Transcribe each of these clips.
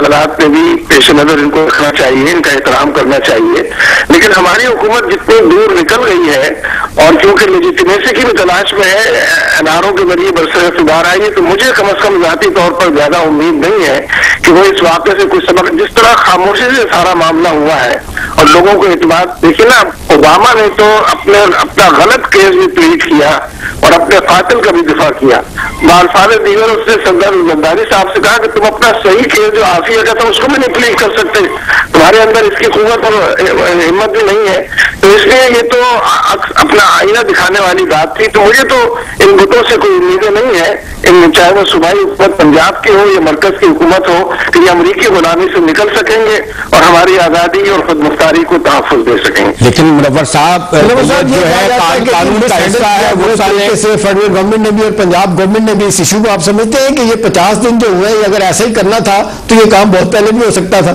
हालात में भी पेश नजर इनको रखना चाहिए, इनका एहतराम करना चाहिए। लेकिन हमारी हुकूमत जितनी दूर निकल गई है और क्योंकि लेजिटिमेसी की भी तलाश में है, एनआरओ के जरिए बरसर सुधार आई है, तो मुझे कम अज कम ذاتی तौर पर ज्यादा उम्मीद नहीं है कि वो इस वाक़े से कुछ सबक, जिस तरह खामोशी से सारा मामला हुआ है और लोगों को एतबार, देखिए ना, ओबामा ने तो अपना गलत केस भी प्लीड किया और अपने कातिल का भी दिफा किया। बालफाज दीगर उसने सरदार जरदारी साहब से कहा कि तुम अपना सही केस जो आफिया का था उसको भी नहीं प्लीड कर सकते, तुम्हारे अंदर इसकी कुव्वत और हिम्मत भी नहीं है। तो इसलिए ये तो अपना आईना दिखाने वाली बात थी। तो मुझे तो इन गुटों से कोई उम्मीदें नहीं है, चाहे वो सूबाई हुकूमत पंजाब की हो या मरकज की हुकूमत हो, कि ये अमरीकी गुलामी से निकल सकेंगे और हमारी आज़ादी और खुद मुख्तारी को तहफ़्फ़ुज़ दे सकेंगे। लेकिन मुनव्वर साहब जो है कानून का हिस्सा है, वो फेडरल गवर्नमेंट ने भी और पंजाब गवर्नमेंट ने भी इस इशू को, आप समझते हैं कि ये 50 दिन जो हुए, अगर ऐसा ही करना था तो ये काम बहुत पहले भी हो सकता था?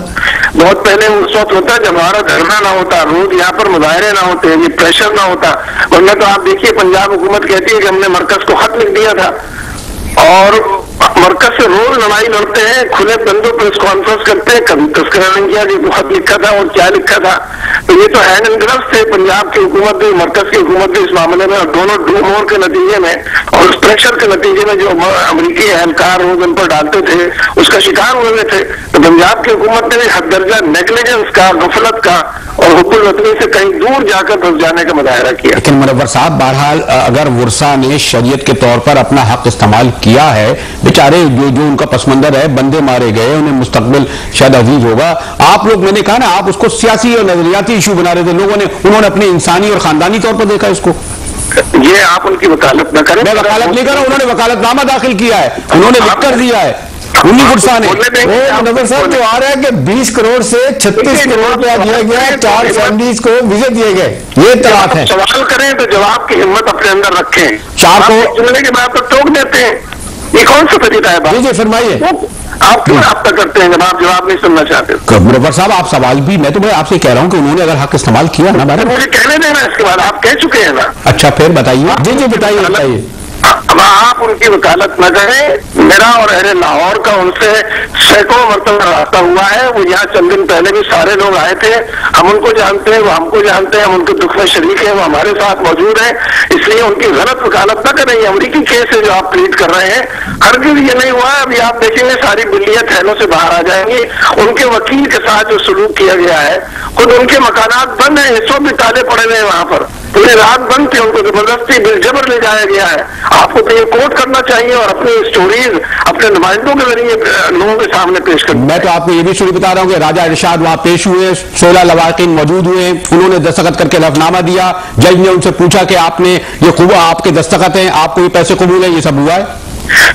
बहुत पहले उस वक्त होता जब हमारा धरना ना होता, रोज यहाँ पर मुजाहरे ना होते, ये प्रेशर ना होता। वरना तो आप देखिए पंजाब हुकूमत कहती है कि हमने मरकज को खत लिख दिया था और मरकज से रोज लड़ाई लड़ते हैं, खुले बंदों प्रेस कॉन्फ्रेंस करते हैं, कभी तस्करा नहीं किया कि खत लिखा था और क्या लिखा था। तो ये तो हैंड एंड ग्लव्स थे, पंजाब की हुकूमत भी मरकज की हुकूमत भी इस मामले में, और दोनों डू मोर के नतीजे में और उस प्रेशर के नतीजे में जो अमरीकी एहलकार रोज उन पर डालते थे उसका शिकार हुए थे। तो पंजाब की हुकूमत ने भी हद दर्जा नेग्लिजेंस का, गफलत का और हुकुल वतनी से कहीं दूर जाकर फंस जाने का मुजाहरा किया। लेकिन मुनव्वर साहब, बहरहाल अगर वर्सा ने शरीयत के तौर पर अपना हक इस्तेमाल किया है, बेचारे जो उनका पसमंदर है, बंदे मारे गए, उन्हें मुस्तकबिल शायद अजीज होगा। आप लोग, मैंने कहा ना, आप उसको सियासी और नजरियाती इशू बना रहे थे, उन्होंने अपने इंसानी और खानदानी तौर पर देखा इसको। ये आप उनकी वकालत न करें। मैं वकालत नहीं कर रहा, उन्होंने वकालतनामा दाखिल किया है, उन्होंने लिखकर दिया है उन्हीं गुरसा ने। मुनव्वर साहब जो आ रहा है कि 20 करोड़ से 36 करोड़ रुपया दिया गया, 4 फैमिलीज को वीजे दिए गए, ये तलाक है। सवाल करें तो जवाब की हिम्मत अपने अंदर रखें। 4 को चुनने के बाद तो टोक देते हैं, ये कौन सा तरीका है? जी फरमाइए। आप क्यों राब्ता करते हैं जब आप जवाब नहीं सुनना चाहते? मुनव्वर साहब, आप सवाल भी, मैं तो भाई आपसे कह रहा हूँ कि उन्होंने अगर हक इस्तेमाल किया ना, मुझे कहने देना, इसके बाद आप कह चुके हैं ना। अच्छा, फिर बताइए। जी बताइए। आप उनकी वकालत न करें। मेरा और अहले लाहौर का उनसे सैकड़ों मरतबा रास्ता हुआ है। वो यहाँ चंद दिन पहले भी सारे लोग आए थे, हम उनको जानते हैं, वो हमको जानते हैं, हम उनके दुख में शरीक हैं, वो हमारे साथ मौजूद हैं। इसलिए उनकी गलत वकालत न करें। अमरीकी केस है जो आप प्लीड कर रहे हैं, हरगिज़ ये नहीं हुआ। अभी आप देखेंगे सारी बिल्लियां थैलों से बाहर आ जाएंगी। उनके वकील के साथ जो सलूक किया गया है, खुद उनके मकानात बंद हैं, इस वक्त भी ताले पड़े हुए हैं वहां पर, पूरे रात बंद थे, उनको जबरदस्ती बिलजबर ले जाया गया है। आपको तो ये कोट करना चाहिए और अपनी स्टोरीज अपने नुमाइंदों के जरिए लोगों के सामने पेश करना। मैं तो आपको ये भी शुरू बता रहा हूँ कि राजा इरशाद वहां पेश हुए, 16 लवाकिन मौजूद हुए, उन्होंने दस्तखत करके हलफनामा दिया। जज ने उनसे पूछा कि आपने ये खुबा, आपके दस्तखत हैं, आपको ये पैसे कबूल है, ये सब हुआ है?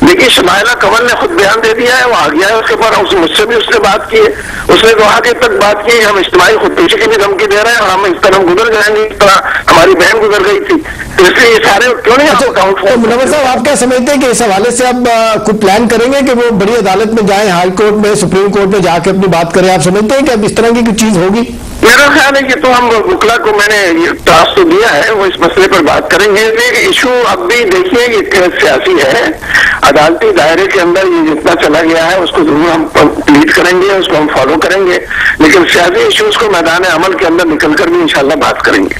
देखिए, शमाइला कमल ने खुद बयान दे दिया है, वो आ गया है उसके ऊपर, मुझसे भी उसने बात की है। उसने तो आगे तक बात की, हम इज्तिमाई खुदकुशी की भी धमकी दे रहे हैं और हम इस तरह गुजर जाएंगे, इस तरह हमारी बहन गुजर गई थी। तो इसलिए ये सारे क्यों नहीं आपको काउंट? तो मुनव्वर साहब, आप क्या समझते हैं कि इस हवाले से अब कुछ प्लान करेंगे कि वो बड़ी अदालत में जाए, हाई कोर्ट में, सुप्रीम कोर्ट में जाके अपनी बात करें? आप समझते हैं कि अब इस तरह की कोई चीज होगी? मेरा ख्याल है कि तो हम वकला को मैंने टास्क तो दिया है, वो इस मसले पर बात करेंगे। इशू अब भी देखिए ये सियासी है, अदालती दायरे के अंदर ये जितना चला गया है उसको जरूर हम प्लीड करेंगे, उसको हम फॉलो करेंगे, लेकिन सियासी इश्यूज को मैदान अमल के अंदर निकलकर भी इंशाल्लाह बात करेंगे।